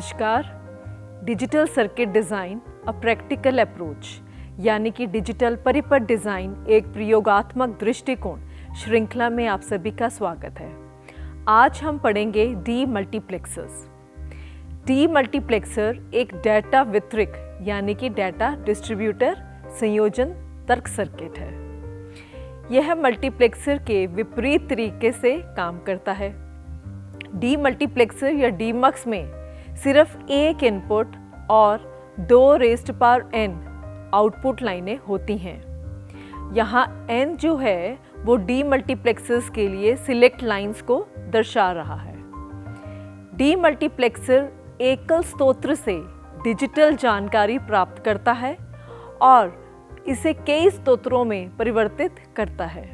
नमस्कार। Digital circuit design a practical approach यानी कि डिजिटल परिपथ डिज़ाइन एक प्रयोगात्मक दृष्टिकोण श्रृंखला में आप सभी का स्वागत है। आज हम पढ़ेंगे डी मल्टीप्लेक्सर्स। डी मल्टीप्लेक्सर एक डेटा वितरक यानी कि डेटा डिस्ट्रीब्यूटर संयोजन तर्क सर्किट है। यह मल्टीप्लेक्सर के विपरीत तरीके से काम करता है। डी मल्टीप्लेक्सर या डीमक्स में सिर्फ एक इनपुट और 2n आउटपुट लाइनें होती हैं। यहाँ n जो है वो डी मल्टीप्लेक्सर्स के लिए सिलेक्ट लाइंस को दर्शा रहा है। डी मल्टीप्लेक्सर एकल स्रोत से डिजिटल जानकारी प्राप्त करता है और इसे कई स्रोतों में परिवर्तित करता है।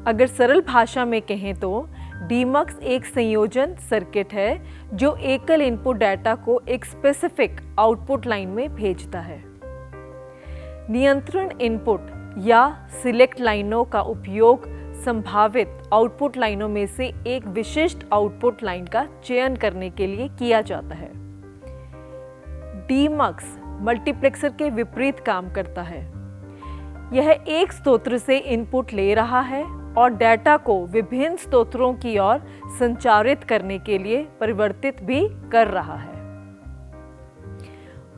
अगर सरल भाषा में कहें तो डीमक्स एक संयोजन सर्किट है जो एकल इनपुट डाटा को एक स्पेसिफिक आउटपुट लाइन में भेजता है। नियंत्रण इनपुट या सिलेक्ट लाइनों का उपयोग संभावित आउटपुट लाइनों में से एक विशिष्ट आउटपुट लाइन का चयन करने के लिए किया जाता है। डीमक्स मल्टीप्लेक्सर के विपरीत काम करता है। यह एक स्रोत से इनपुट ले रहा है और डेटा को विभिन्न स्रोतों की ओर संचारित करने के लिए परिवर्तित भी कर रहा है।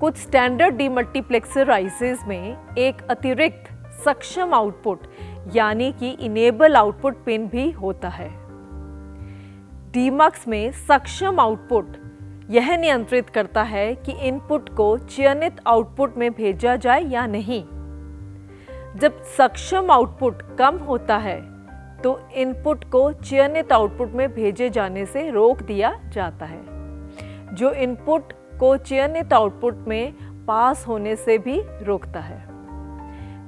कुछ स्टैंडर्ड डीमल्टीप्लेक्सर आईसीज में एक अतिरिक्त सक्षम आउटपुट यानी कि इनेबल आउटपुट पिन भी होता है। डीमक्स में सक्षम आउटपुट यह नियंत्रित करता है कि इनपुट को चयनित आउटपुट में भेजा जाए या नहीं। जब सक्षम आउटपुट कम होता है तो इनपुट को चयनित आउटपुट में भेजे जाने से रोक दिया जाता है, जो इनपुट को चयनित आउटपुट में पास होने से भी रोकता है,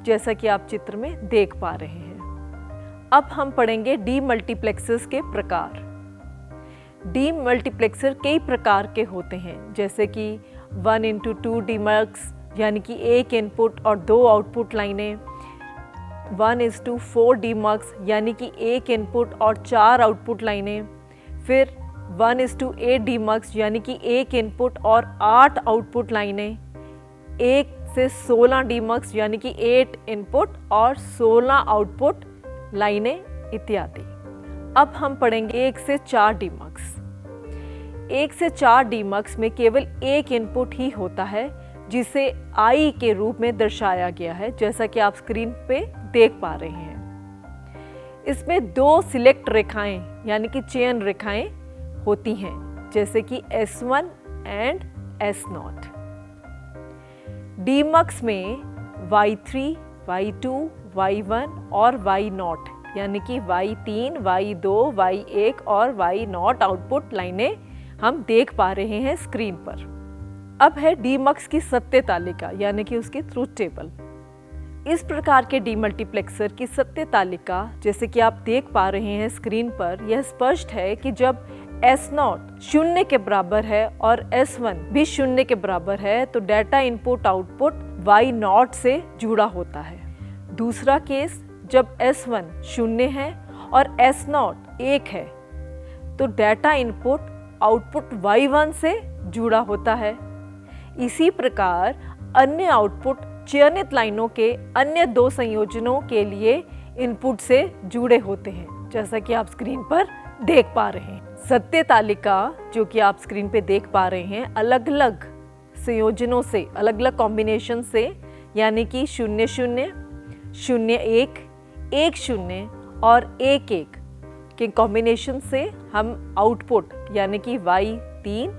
जैसा कि आप चित्र में देख पा रहे हैं। अब हम पढ़ेंगे डी मल्टीप्लेक्सर्स के प्रकार। डी मल्टीप्लेक्सर कई प्रकार के होते हैं, जैसे कि 1x2 डीमक्स यानी कि एक इनपुट और 2 आउटपुट लाइनें, 1:4 डीमक्स यानी कि एक इनपुट और 4 आउटपुट लाइनें, फिर 1:8 डीमक्स यानी कि एक इनपुट और 8 आउटपुट लाइनें, 1 से 16 डीमक्स यानी कि 8 इनपुट और 16 आउटपुट लाइनें इत्यादि। अब हम पढ़ेंगे 1 से 4 डीमक्स। 1 से 4 डीमक्स में केवल एक इनपुट ही होता है जिसे आई के रूप में दर्शाया गया है, जैसा कि आप स्क्रीन पे देख पा रहे हैं। इसमें 2 सिलेक्ट रेखाएं यानी कि चयन रेखाएं होती हैं, जैसे कि S1 एंड S0। डीमक्स में Y3, Y2, Y1 और Y0 यानी कि Y3, Y2, Y1 और Y0 आउटपुट लाइनें हम देख पा रहे हैं स्क्रीन पर। अब है डीमक्स की सत्य तालिका यानी कि उसकी ट्रूथ टेबल। इस प्रकार के डीमल्टीप्लेक्सर की सत्य तालिका जैसे कि आप देख पा रहे हैं स्क्रीन पर, यह स्पष्ट है कि जब S0 0 के बराबर है और S1 भी 0 के बराबर है तो डेटा इनपुट आउटपुट Y0 से जुड़ा होता है। दूसरा केस, जब S1 0 है और S0 1 है तो डेटा इनपुट आउटपुट Y1 से जुड़ा होता है। इसी प्रकार अन्य आउटपुट चयनित लाइनों के अन्य 2 संयोजनों के लिए इनपुट से जुड़े होते हैं, जैसा कि आप स्क्रीन पर देख पा रहे हैं। सत्य तालिका जो कि आप स्क्रीन पे देख पा रहे हैं अलग अलग संयोजनों से, अलग अलग कॉम्बिनेशन से, यानी कि 0 0, 0 1, 1 0 और 1 1 के कॉम्बिनेशन से हम आउटपुट यानी कि Y3,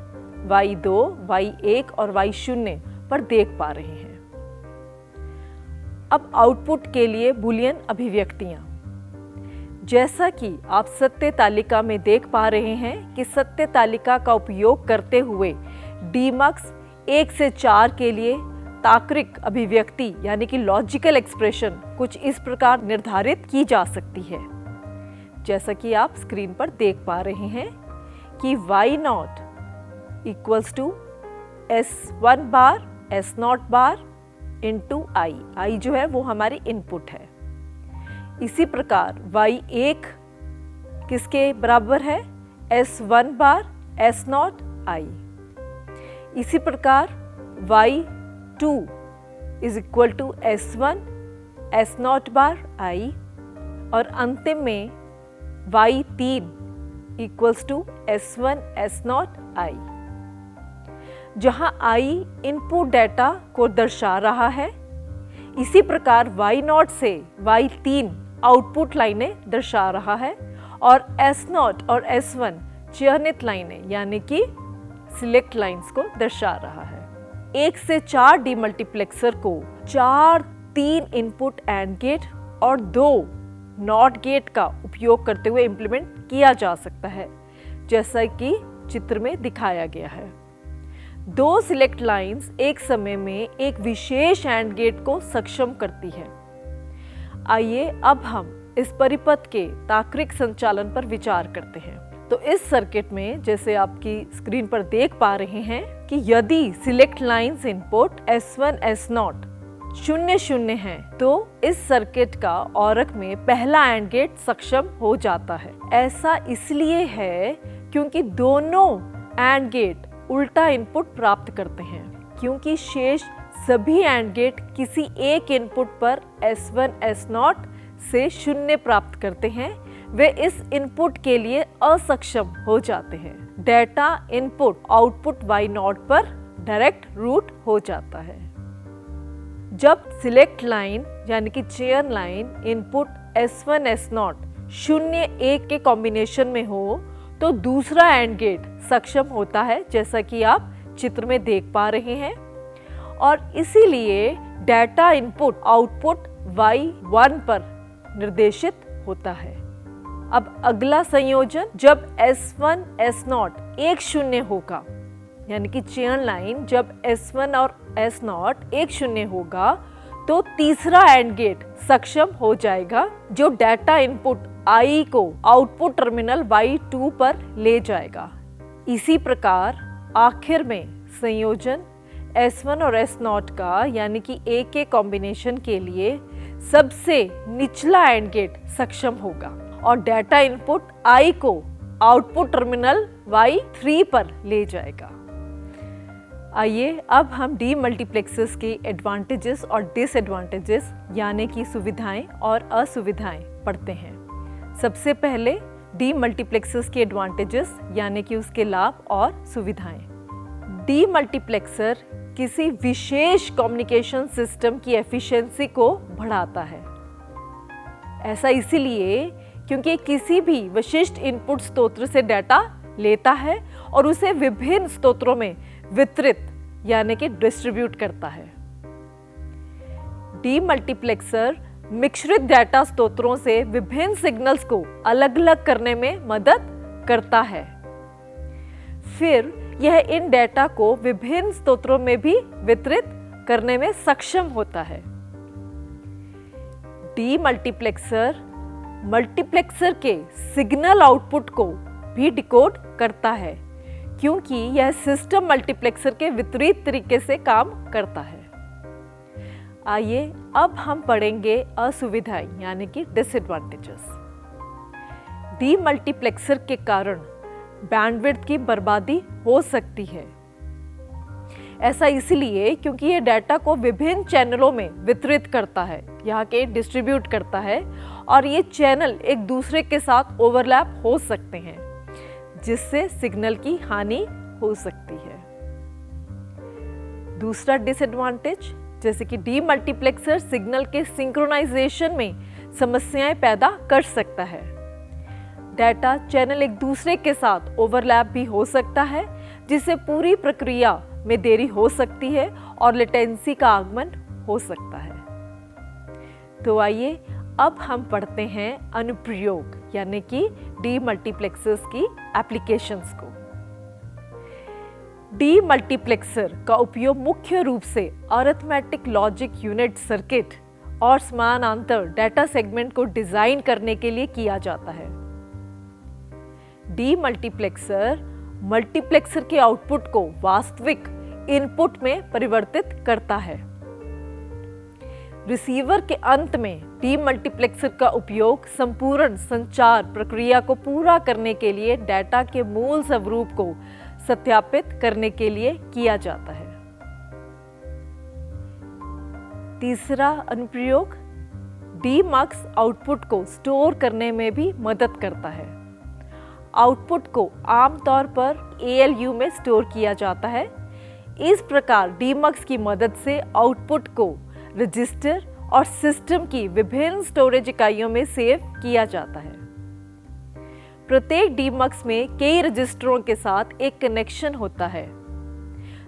Y2, Y1 और Y0 पर देख पा रहे हैं। अब आउटपुट के लिए बूलियन अभिव्यक्तियां, जैसा कि आप सत्य तालिका में देख पा रहे हैं कि सत्य तालिका का उपयोग करते हुए डीमक्स 1 से 4 के लिए तार्किक अभिव्यक्ति यानी कि लॉजिकल एक्सप्रेशन कुछ इस प्रकार निर्धारित की जा सकती है, जैसा कि आप स्क्रीन पर देख पा रहे हैं कि Y0 equals to S1 bar S0 bar into I जो है वो हमारी इनपुट है। इसी प्रकार Y1 किसके बराबर है? S1 bar S0 I। इसी प्रकार y2 is equal to S1 S0 bar i और अंतिम में y3 equals to S1 S0 i, जहां i इनपुट डाटा को दर्शा रहा है। इसी प्रकार y0 से y3 आउटपुट लाइनें दर्शा रहा है और S0 और S1 चयनित लाइनें यानी कि सिलेक्ट लाइंस को दर्शा रहा है। 1 से 4 डीमल्टीप्लेक्सर को 3 इनपुट एंड गेट और 2 नॉट गेट का उपयोग करते हुए इम्प्लीमेंट किया जा सकता है, जैसा कि चित्र में दिखाया गया है। 2 सिलेक्ट लाइंस एक समय में एक विशेष एंड गेट को सक्षम करती है। आइए अब हम इस परिपथ के तार्किक संचालन पर विचार करते हैं। तो इस सर्किट में जैसे आपकी स्क्रीन पर देख पा रहे हैं कि यदि select lines input S1 S0 0 0 है तो इस सर्किट का औरक में पहला एंड गेट सक्षम हो जाता है। ऐसा इसलिए है क्योंकि दोनों एंड गेट उल्टा इनपुट प्राप्त करते हैं, क्योंकि शेष सभी एंड गेट किसी एक इनपुट पर S1 S0 से 0 प्राप्त करते हैं, वे इस इनपुट के लिए असक्षम हो जाते हैं। डेटा इनपुट आउटपुट y0 पर डायरेक्ट रूट हो जाता है। जब सिलेक्ट लाइन यानी कि चयन लाइन इनपुट S1 S0 0 1 के कॉम्बिनेशन में हो तो दूसरा एंड गेट सक्षम होता है, जैसा कि आप चित्र में देख पा रहे हैं, और इसीलिए डेटा इनपुट आउटपुट y1 पर निर्देशित होता है। अब अगला संयोजन जब S1 S0 1 0 होगा, यानी कि चयन लाइन जब S1 और S0 1 0 होगा तो तीसरा एंड गेट सक्षम हो जाएगा, जो डेटा इनपुट I को आउटपुट टर्मिनल Y2 पर ले जाएगा। इसी प्रकार आखिर में संयोजन S1 और S0 का यानी कि A के कॉम्बिनेशन के लिए सबसे निचला एंड गेट सक्षम होगा और डेटा इनपुट I को आउटपुट टर्मिनल Y3 पर ले जाएगा। आइए अब हम डीमल्टीप्लेक्सर्स के एडवांटेजेस और डिसएडवांटेजेस यानी कि सुविधाएं और असुविधाएं पढ़ते हैं। सबसे पहले डीमल्टीप्लेक्सर्स के एडवांटेजेस यानी कि उसके लाभ और सुविधाएं। डीमल्टीप्लेक्सर किसी विशेष कम्युनिकेशन सिस्टम की एफिशिएंसी को बढ़ाता है। ऐसा इसीलिए क्योंकि किसी भी विशिष्ट इनपुट स्रोत से डाटा लेता है और उसे विभिन्न स्रोतों में वितरित यानी कि डिस्ट्रीब्यूट करता है। डीमल्टीप्लेक्सर मिश्रित डाटा स्रोतों से विभिन्न सिग्नल्स को अलग अलग करने में मदद करता है। फिर यह इन डाटा को विभिन्न स्रोतों में भी वितरित करने में सक्षम होता है। डीमल्टीप्लेक्सर मल्टीप्लेक्सर के सिग्नल आउटपुट को भी डिकोड करता है, क्योंकि यह सिस्टम मल्टीप्लेक्सर के विपरीत तरीके से काम करता है। आइए अब हम पढ़ेंगे असुविधाएं यानी कि डिसएडवांटेजेस। डीमल्टीप्लेक्सर के कारण बैंडविड्थ की बर्बादी हो सकती है। ऐसा इसलिए क्योंकि यह डाटा को विभिन्न चैनलों में वितरित करता है, यहाँ के डिस्ट्रीब्यूट करता है, और ये चैनल एक दूसरे के साथ ओवरलैप हो सकते हैं, जिससे सिग्नल की हानि हो सकती है। दूसरा डिसएडवांटेज जैसे कि डीमल्टीप्लेक्सर सिग्नल के सिंक्रोनाइजेशन में समस्याएं पैदा कर सकता है। डाटा चैनल एक दूसरे के साथ ओवरलैप भी हो सकता है, जिससे पूरी प्रक्रिया में देरी हो सकती है और लेटेंसी का आगमन हो सकता है। तो आइए अब हम पढ़ते हैं अनुप्रयोग यानी कि डीमल्टीप्लेक्सर्स की एप्लीकेशंस को। डीमल्टीप्लेक्सर का उपयोग मुख्य रूप से अरिथमेटिक लॉजिक यूनिट सर्किट और समानांतर डाटा सेगमेंट को डिजाइन करने के लिए किया जाता है। डीमल्टीप्लेक्सर मल्टीप्लेक्सर के आउटपुट को वास्तविक इनपुट में परिवर्तित करता है। रिसीवर के अंत में डीमल्टीप्लेक्सर का उपयोग संपूर्ण संचार प्रक्रिया को पूरा करने के लिए डाटा के मूल स्वरूप को सत्यापित करने के लिए किया जाता है। तीसरा अनुप्रयोग, डीमक्स आउटपुट को स्टोर करने में भी मदद करता है। आउटपुट को आमतौर पर ALU में स्टोर किया जाता है। इस प्रकार डीमक्स की मदद से आउटपुट को रजिस्टर और सिस्टम की विभिन्न स्टोरेज इकाइयों में सेव किया जाता है। प्रत्येक डीमक्स में कई रजिस्टरों के साथ एक कनेक्शन होता है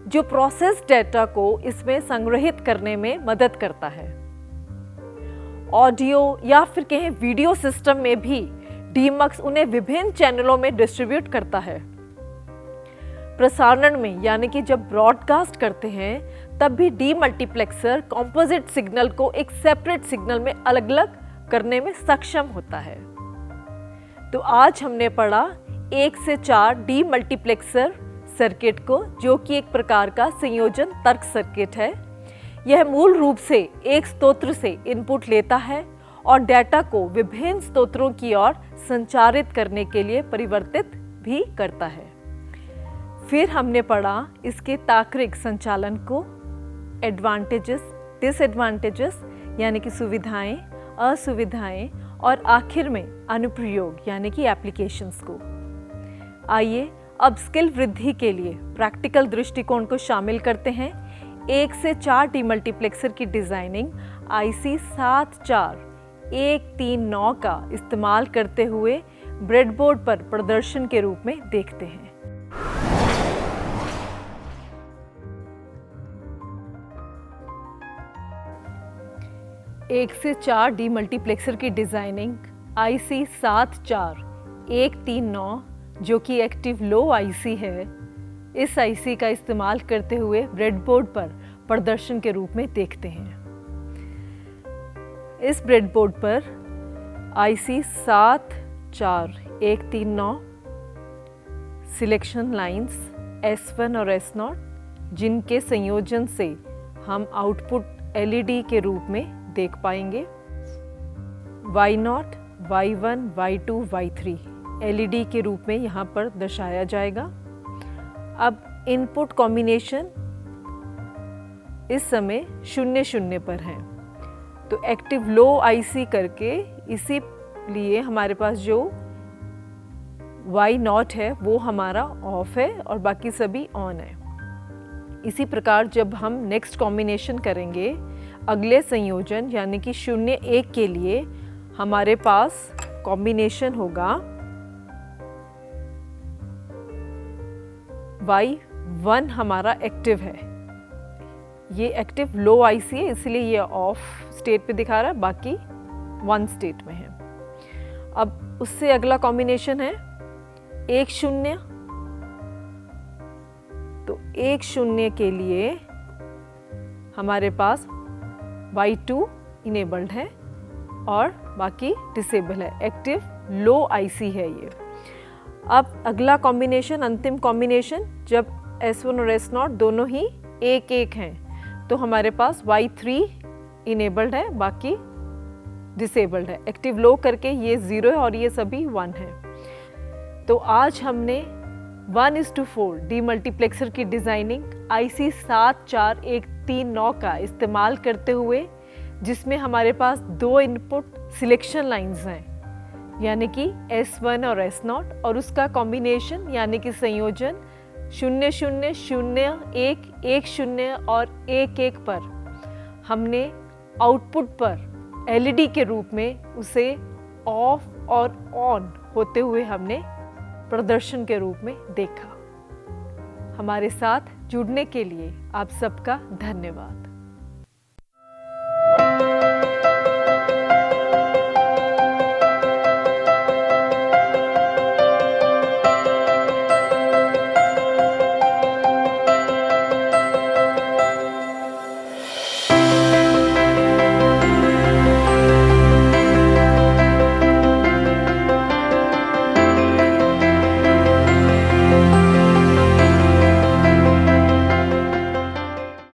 जो प्रोसेस डेटा को इसमें संग्रहित करने में मदद करता है। ऑडियो या फिर कहें वीडियो सिस्टम में भी डीमक्स उन्हें विभिन्न चैनलों में डिस्ट्रीब्यूट करता है। प्रसारण में यानी कि जब ब्रॉडकास्ट करते हैं तब भी डीमल्टीप्लेक्सर कॉम्पोजिट सिग्नल को एक सेपरेट सिग्नल में अलग अलग करने में सक्षम होता है। तो आज हमने पढ़ा 1 से 4 डीमल्टीप्लेक्सर सर्किट को, जो कि एक प्रकार का संयोजन तर्क सर्किट है। यह मूल रूप से एक स्रोत से इनपुट लेता है और डेटा को विभिन्न स्रोतों की ओर संचारित करने के लिए परिवर्तित भी करता है। फिर हमने पढ़ा इसके तार्किक संचालन को, एडवांटेजेस, डिसएडवांटेजेस यानी कि सुविधाएं, असुविधाएं और आखिर में अनुप्रयोग यानी कि एप्लीकेशंस को। आइए अब स्किल वृद्धि के लिए प्रैक्टिकल दृष्टिकोण को शामिल करते हैं। 1 से 4 डीमल्टीप्लेक्सर की डिजाइनिंग IC 74139 का इस्तेमाल करते हुए ब्रेडबोर्ड पर प्रदर्शन के रूप में देखते हैं। एक से 4 डीमल्टीप्लेक्सर की डिजाइनिंग IC 74139 जो कि एक्टिव लो IC है, इस IC का इस्तेमाल करते हुए ब्रेडबोर्ड पर प्रदर्शन के रूप में देखते हैं। इस ब्रेडबोर्ड पर IC 74139 सिलेक्शन लाइंस S1 और S0 जिनके संयोजन से हम आउटपुट LED के रूप में देख पाएंगे। Y0, Y1, Y2, Y3 LED के रूप में यहाँ पर दर्शाया जाएगा। अब इनपुट कॉम्बिनेशन इस समय 0 पर है, तो एक्टिव लो IC करके इसीलिए हमारे पास जो Y0 है वो हमारा ऑफ है और बाकी सभी ऑन है। इसी प्रकार जब हम नेक्स्ट कॉम्बिनेशन करेंगे अगले संयोजन यानी कि 0-1 के लिए हमारे पास कॉम्बिनेशन होगा Y1 हमारा एक्टिव है, ये एक्टिव लो IC है इसलिए ये ऑफ स्टेट पे दिखा रहा है, बाकी 1 स्टेट में है। अब उससे अगला कॉम्बिनेशन है 1-0, तो 1-0 के लिए हमारे पास Y2 इनेबल्ड है और बाकी डिसेबल है, एक्टिव लो IC है ये। अब अगला कॉम्बिनेशन, अंतिम कॉम्बिनेशन, जब S1 और S0 दोनों ही 1-1 हैं तो हमारे पास Y3 इनेबल्ड है, बाकी डिसेबल्ड है। एक्टिव लो करके ये 0 है और ये सभी 1 है। तो आज हमने 1:4 डीमल्टीप्लेक्सर की डिजाइनिंग IC 74139 का इस्तेमाल करते हुए, जिसमें हमारे पास 2 इनपुट सिलेक्शन लाइंस हैं यानी कि S1 और S0 और उसका कॉम्बिनेशन यानी कि संयोजन 0-0, 0-1, 1-0 और 1-1 पर हमने आउटपुट पर LED के रूप में उसे ऑफ और ऑन होते हुए हमने प्रदर्शन के रूप में देखा। हमारे साथ जुड़ने के लिए आप सबका धन्यवाद।